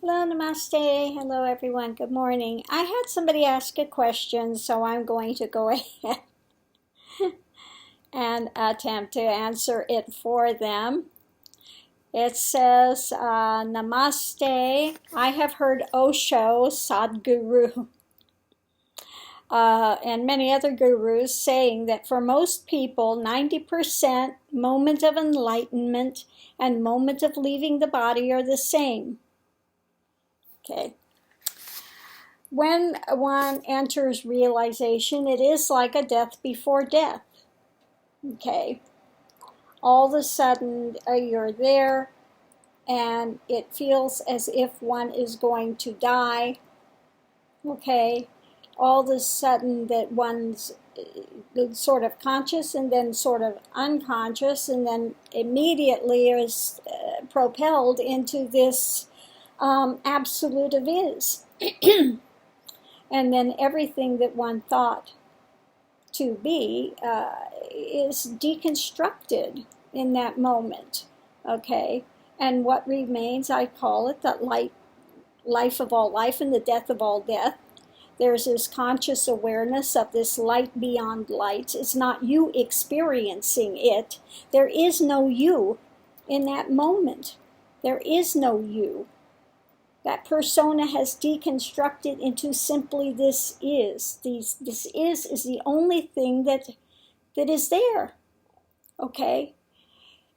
Hello, namaste. Hello, everyone. Good morning. I had somebody ask a question, so I'm going to go ahead and attempt to answer it for them. It says, Namaste. I have heard Osho, Sadhguru, and many other gurus saying that for most people, 90% moment of enlightenment and moment of leaving the body are the same. Okay. When one enters realization, it is like a death before death. Okay. All of a sudden, you're there, and it feels as if one is going to die. Okay. All of a sudden, that one's sort of conscious and then sort of unconscious, and then immediately is propelled into this absolute of is. And then everything that one thought to be is deconstructed in that moment, okay? And what remains, I call it the life of all life and the death of all death. There's this conscious awareness of this light beyond light. It's not you experiencing it. There is no you in that moment. There is no you. That persona has deconstructed into simply this is. This is the only thing that is there. Okay?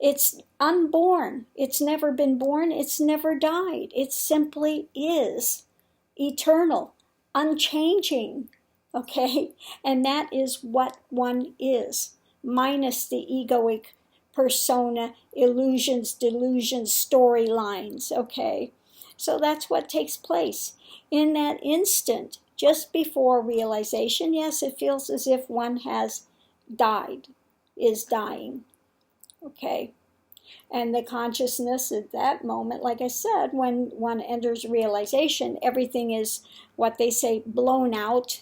It's unborn. It's never been born. It's never died. It simply is. Eternal. Unchanging. Okay? And that is what one is. Minus the egoic persona, illusions, delusions, storylines. Okay? So that's what takes place. In that instant, just before realization, yes, it feels as if one has died, is dying. Okay. And the consciousness at that moment, like I said, when one enters realization, everything is what they say blown out,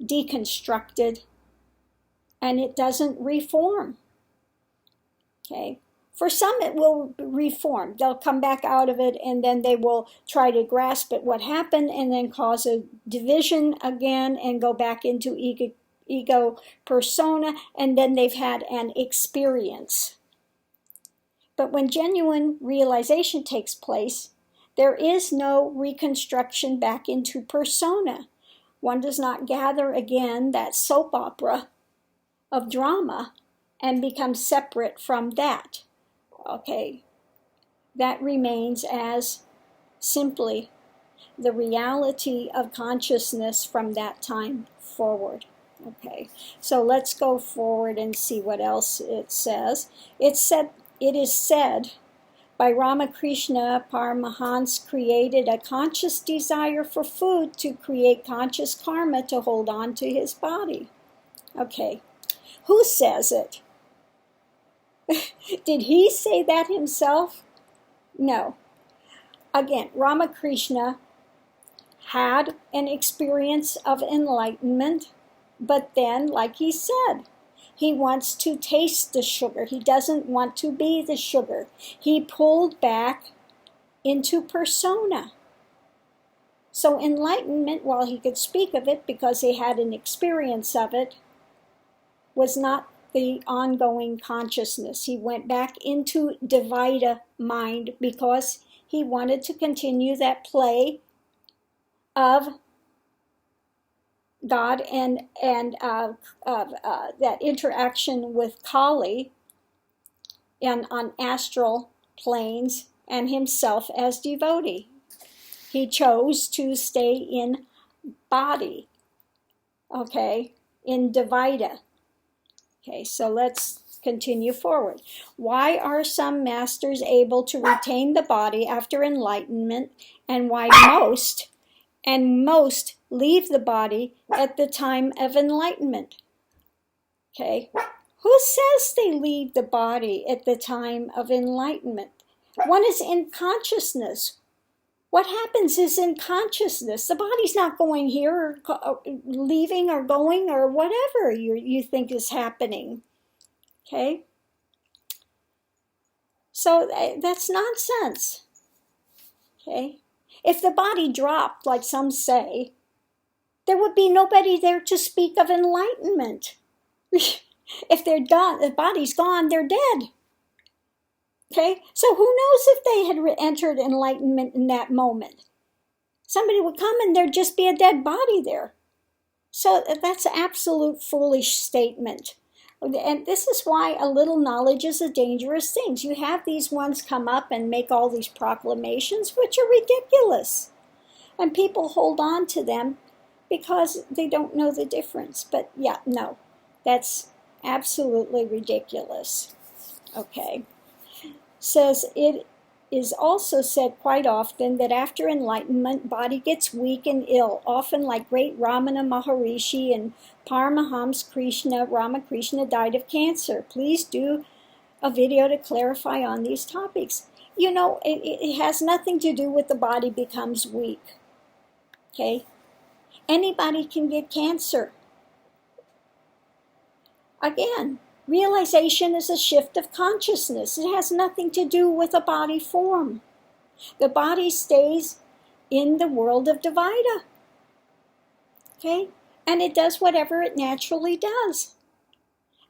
deconstructed, and it doesn't reform. Okay. For some, it will reform. They'll come back out of it, and then they will try to grasp at what happened and then cause a division again and go back into ego persona, and then they've had an experience. But when genuine realization takes place, there is no reconstruction back into persona. One does not gather again that soap opera of drama and become separate from that. Okay, that remains as simply the reality of consciousness from that time forward. Okay, so let's go forward and see what else it says. It is said by Ramakrishna Paramahansa created a conscious desire for food to create conscious karma to hold on to his body. Okay, who says it? Did he say that himself? No. Again, Ramakrishna had an experience of enlightenment, but then, like he said, he wants to taste the sugar. He doesn't want to be the sugar. He pulled back into persona. So enlightenment, while he could speak of it because he had an experience of it, was not the ongoing consciousness. He went back into Dvaita mind because he wanted to continue that play of God and that interaction with Kali and on astral planes and himself as devotee. He chose to stay in body, okay, in Dvaita. Okay, so let's continue forward. Why are some masters able to retain the body after enlightenment, and why most leave the body at the time of enlightenment? Okay, who says they leave the body at the time of enlightenment? One is in consciousness. What happens is in consciousness. The body's not going here or leaving or going or whatever you think is happening. Okay? So that's nonsense. Okay? If the body dropped, like some say, there would be nobody there to speak of enlightenment. If they're done, the body's gone, they're dead. Okay, so who knows if they had entered enlightenment in that moment? Somebody would come and there'd just be a dead body there. So that's an absolute foolish statement. And this is why a little knowledge is a dangerous thing. You have these ones come up and make all these proclamations, which are ridiculous. And people hold on to them because they don't know the difference. But yeah, no, that's absolutely ridiculous. Okay. Says it is also said quite often that after enlightenment, body gets weak and ill, often like great Ramana Maharishi and Paramahamsa Ramakrishna died of cancer. Please do a video to clarify on these topics. You know, it has nothing to do with the body becomes weak. Okay? Anybody can get cancer. Again, realization is a shift of consciousness. It has nothing to do with a body form. The body stays in the world of Dvaita. Okay? And it does whatever it naturally does.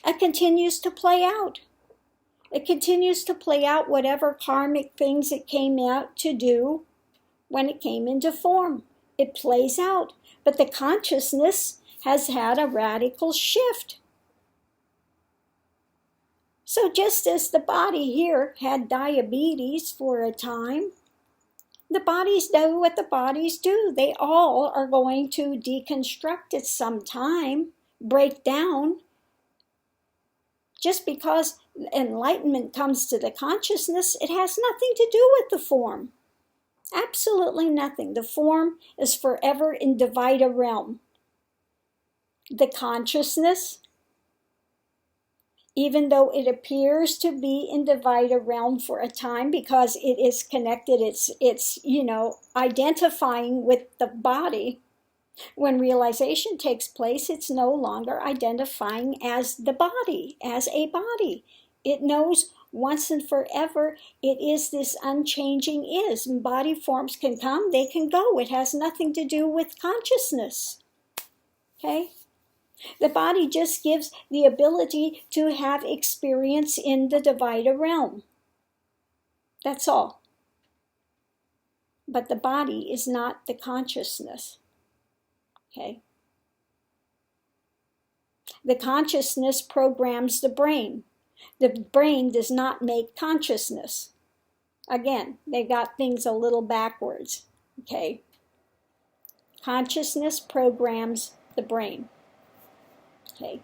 It continues to play out. It continues to play out whatever karmic things it came out to do when it came into form. It plays out. But the consciousness has had a radical shift. So just as the body here had diabetes for a time, the bodies do what the bodies do. They all are going to deconstruct at some time, break down. Just because enlightenment comes to the consciousness, it has nothing to do with the form. Absolutely nothing. The form is forever in Dvaita realm. The consciousness, even though it appears to be in Dvaita realm for a time because it is connected, it's identifying with the body. When realization takes place, it's no longer identifying as the body, as a body. It knows once and forever it is this unchanging is. And body forms can come, they can go. It has nothing to do with consciousness. Okay? The body just gives the ability to have experience in the Dvaita realm. That's all. But the body is not the consciousness. Okay? The consciousness programs the brain. The brain does not make consciousness. Again, they got things a little backwards. Okay? Consciousness programs the brain. Okay.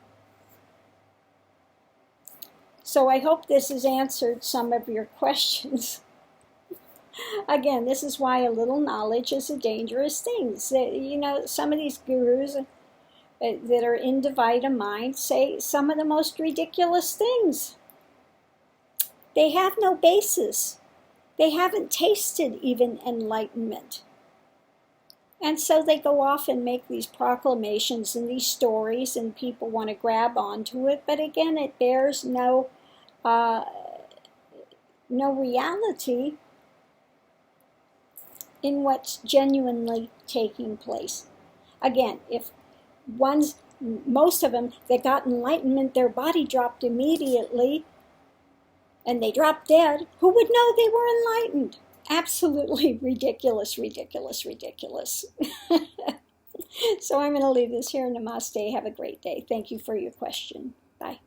So I hope this has answered some of your questions. Again, this is why a little knowledge is a dangerous thing. Some of these gurus that are in Dvaita mind say some of the most ridiculous things. They have no basis. They haven't tasted even enlightenment. And so they go off and make these proclamations and these stories, and people want to grab onto it. But again, it bears no reality in what's genuinely taking place. Again, if most of them that got enlightenment, their body dropped immediately, and they dropped dead, who would know they were enlightened? Absolutely ridiculous, ridiculous, ridiculous. So I'm going to leave this here. Namaste. Have a great day. Thank you for your question. Bye.